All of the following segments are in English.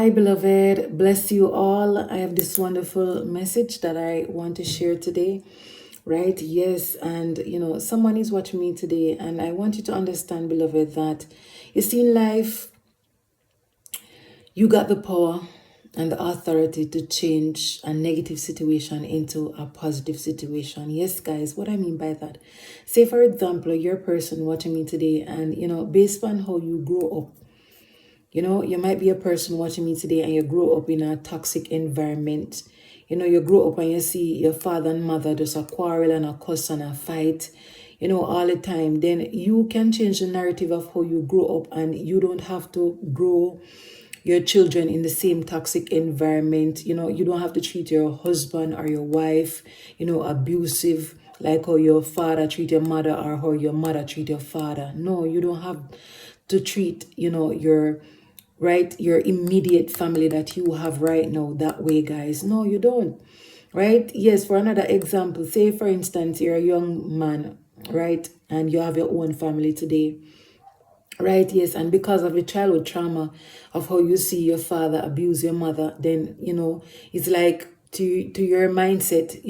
Hi, beloved. Bless you all. I have this wonderful message that I want to share today. Right? Yes. And, someone is watching me today, and I want you to understand, beloved, that you see in life, you got the power and the authority to change a negative situation into a positive situation. Yes, guys, what I mean by that. Say, for example, you're a person watching me today, and, based on how you grow up, you might be a person watching me today and you grow up in a toxic environment. You grow up and you see your father and mother just a quarrel and a cuss and a fight, all the time. Then you can change the narrative of how you grow up, and you don't have to grow your children in the same toxic environment. You don't have to treat your husband or your wife, abusive, like how your father treat your mother or how your mother treat your father. No, you don't have to treat, your immediate family that you have right now that way, guys. No, you don't. Right? Yes, for another example, say for instance, you're a young man, right? And you have your own family today. Right, yes, and because of the childhood trauma of how you see your father abuse your mother, then it's like to your mindset,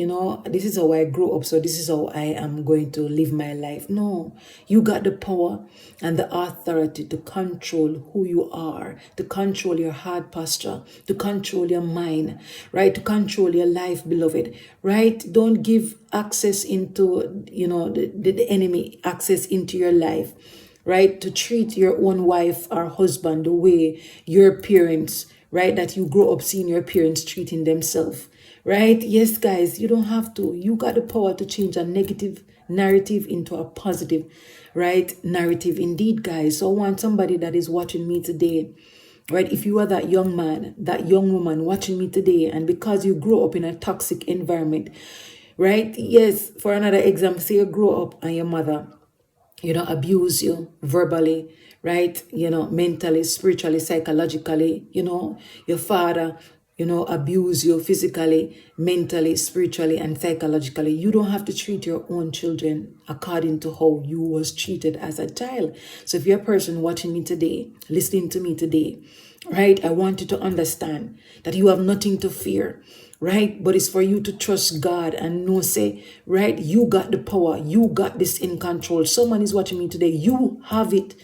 this is how I grew up, so this is how I am going to live my life. No, you got the power and the authority to control who you are, to control your heart posture, to control your mind, right? To control your life, beloved, right? Don't give access into, the enemy access into your life, right? To treat your own wife or husband the way your parents, right? That you grow up seeing your parents treating themselves, right? Yes, guys, you don't have to. You got the power to change a negative narrative into a positive, right? Narrative indeed, guys. So I want somebody that is watching me today, right? If you are that young man, that young woman watching me today, and because you grew up in a toxic environment, right? Yes, for another example, say you grow up and your mother, abuse you verbally, right? Mentally, spiritually, psychologically, your father, abuse you physically, mentally, spiritually, and psychologically. You don't have to treat your own children according to how you was treated as a child. So if you're a person watching me today, listening to me today, right? I want you to understand that you have nothing to fear, right? But it's for you to trust God and know, say, right, you got the power, you got this in control. Someone is watching me today, you have it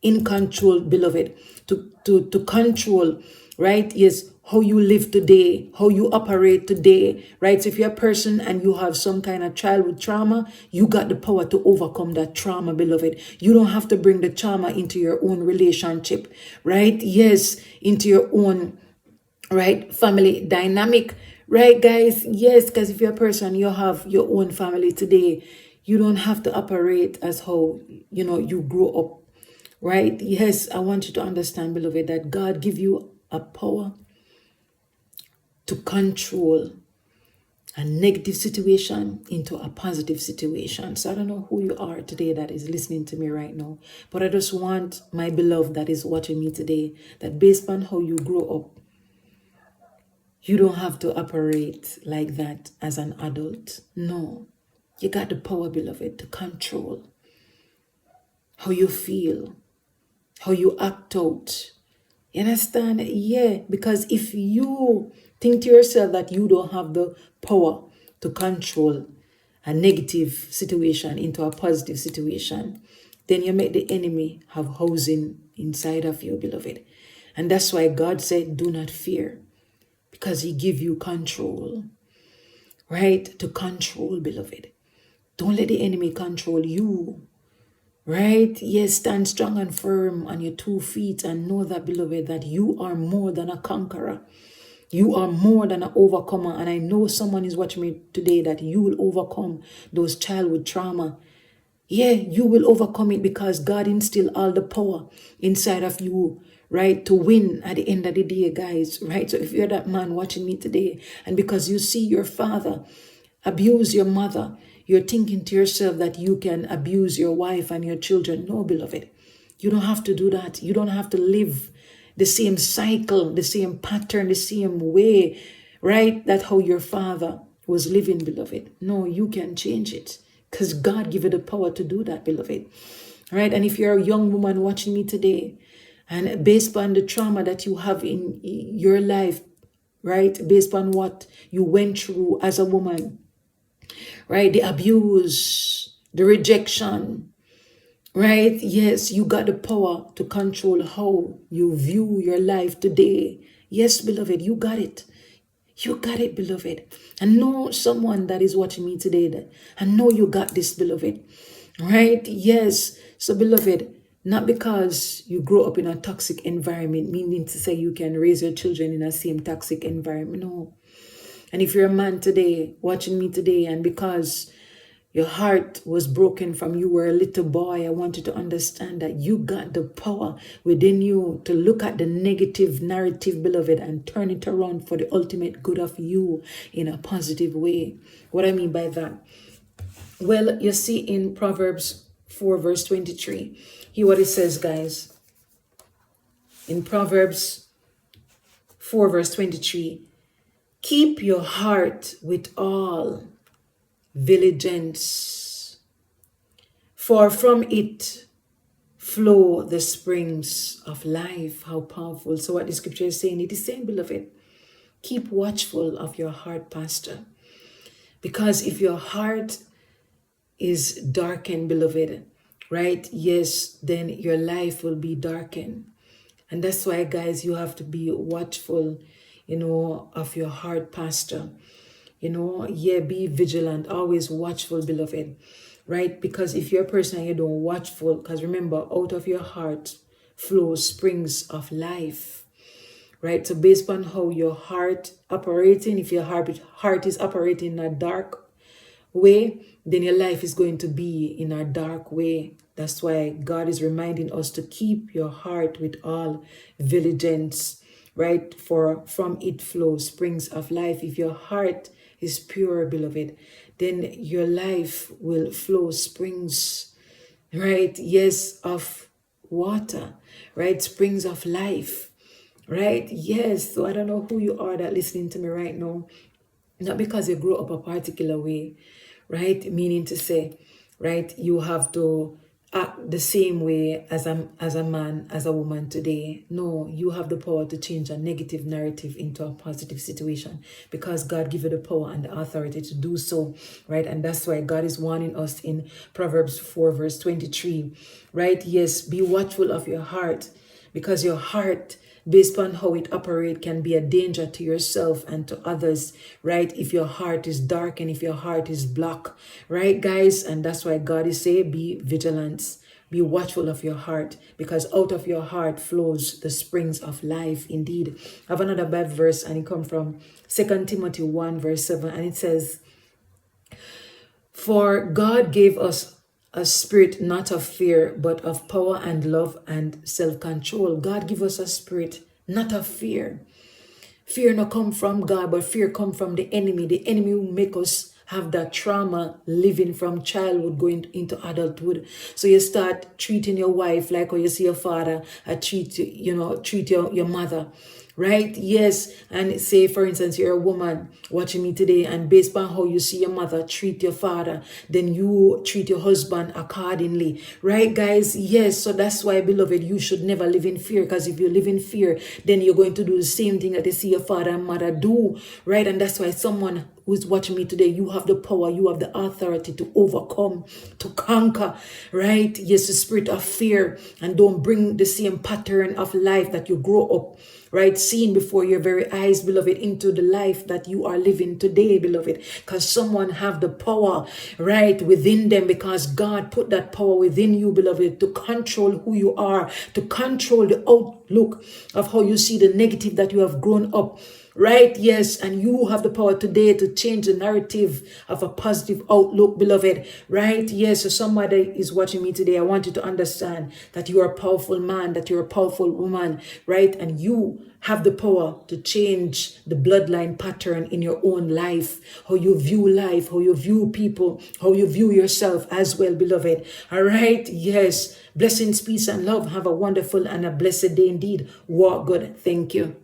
in control, beloved, to control, right? Yes, how you live today, how you operate today, right? So if you're a person and you have some kind of childhood trauma, you got the power to overcome that trauma, beloved. You don't have to bring the trauma into your own relationship, right? Yes, into your own, right, family dynamic, right, guys? Yes, because if you're a person, you have your own family today, you don't have to operate as how, you grew up, right? Yes, I want you to understand, beloved, that God give you a power to control a negative situation into a positive situation. So I don't know who you are today that is listening to me right now, but I just want my beloved that is watching me today, that based on how you grow up, you don't have to operate like that as an adult. No, you got the power, beloved, to control how you feel, how you act out. You understand? Yeah, because if you think to yourself that you don't have the power to control a negative situation into a positive situation, then you make the enemy have housing inside of you, beloved. And that's why God said, do not fear, because he give you control, right? To control, beloved. Don't let the enemy control you. Right? Yes, stand strong and firm on your 2 feet and know that, beloved, that you are more than a conqueror. You are more than an overcomer. And I know someone is watching me today that you will overcome those childhood trauma. Yeah, you will overcome it because God instilled all the power inside of you, right? To win at the end of the day, guys, right? So if you're that man watching me today, and because you see your father abuse your mother, you're thinking to yourself that you can abuse your wife and your children. No, beloved, you don't have to do that. You don't have to live the same cycle, the same pattern, the same way, right? That's how your father was living, beloved. No, you can change it because God gave you the power to do that, beloved. Right? And if you're a young woman watching me today, And based on the trauma that you have in your life, right? Based on what you went through as a woman, right? The abuse, the rejection, right? Yes, you got the power to control how you view your life today. Yes, beloved, you got it. You got it, beloved. I know someone that is watching me today. That I know you got this, beloved. Right? Yes. So, beloved, not because you grow up in a toxic environment, meaning to say you can raise your children in a same toxic environment. No. And if you're a man today, watching me today, and because your heart was broken from you were a little boy, I want you to understand that you got the power within you to look at the negative narrative, beloved, and turn it around for the ultimate good of you in a positive way. What I mean by that? Well, you see in Proverbs 4 verse 23, hear what it says, guys. In Proverbs 4 verse 23, keep your heart with all diligence, for from it flow the springs of life. How powerful. So what the scripture is saying, it is saying, beloved, keep watchful of your heart, pastor. Because if your heart is darkened, beloved, right? Yes, then your life will be darkened. And that's why, guys, you have to be watchful, of your heart, pastor. Be vigilant, always watchful, beloved, right? Because if you're a person and you don't watchful, because remember, out of your heart flows springs of life, right? So based on how your heart operating, if your heart is operating in a dark way, then your life is going to be in a dark way. That's why God is reminding us to keep your heart with all diligence, right? For from it flows springs of life. If your heart is pure, beloved, then your life will flow springs, right? Yes, of water, right? Springs of life, right? Yes. So I don't know who you are that listening to me right now. Not because you grew up a particular way, right? Meaning to say, right, you have to act the same way as a man, as a woman today. No, you have the power to change a negative narrative into a positive situation because God gave you the power and the authority to do so, right? And that's why God is warning us in Proverbs 4 verse 23, right? Yes, be watchful of your heart because your heart, based on how it operates, can be a danger to yourself and to others, right? If your heart is dark and if your heart is black, right, guys? And that's why God is saying, be vigilant, be watchful of your heart, because out of your heart flows the springs of life. Indeed, I have another Bible verse, and it comes from 2 Timothy 1 verse 7, and it says, for God gave us a spirit not of fear, but of power and love and self-control. God give us a spirit not of fear. Fear not come from God, but fear come from the enemy. The enemy will make us have that trauma living from childhood going into adulthood. So you start treating your wife like how you see your father treat your mother. Right? Yes. And say, for instance, you're a woman watching me today, and based on how you see your mother treat your father, then you treat your husband accordingly. Right, guys? Yes. So that's why, beloved, you should never live in fear, because if you live in fear, then you're going to do the same thing that you see your father and mother do. Right? And that's why someone who's watching me today, you have the power, you have the authority to overcome, to conquer, right? Yes, the spirit of fear, and don't bring the same pattern of life that you grow up, right, seeing before your very eyes, beloved, into the life that you are living today, beloved, because someone have the power, right, within them, because God put that power within you, beloved, to control who you are, to control the outlook of how you see the negative that you have grown up. Right? Yes. And you have the power today to change the narrative of a positive outlook, beloved. Right? Yes. So somebody is watching me today. I want you to understand that you are a powerful man, that you're a powerful woman, right? And you have the power to change the bloodline pattern in your own life, how you view life, how you view people, how you view yourself as well, beloved. All right? Yes. Blessings, peace, and love. Have a wonderful and a blessed day indeed. Walk good. Thank you.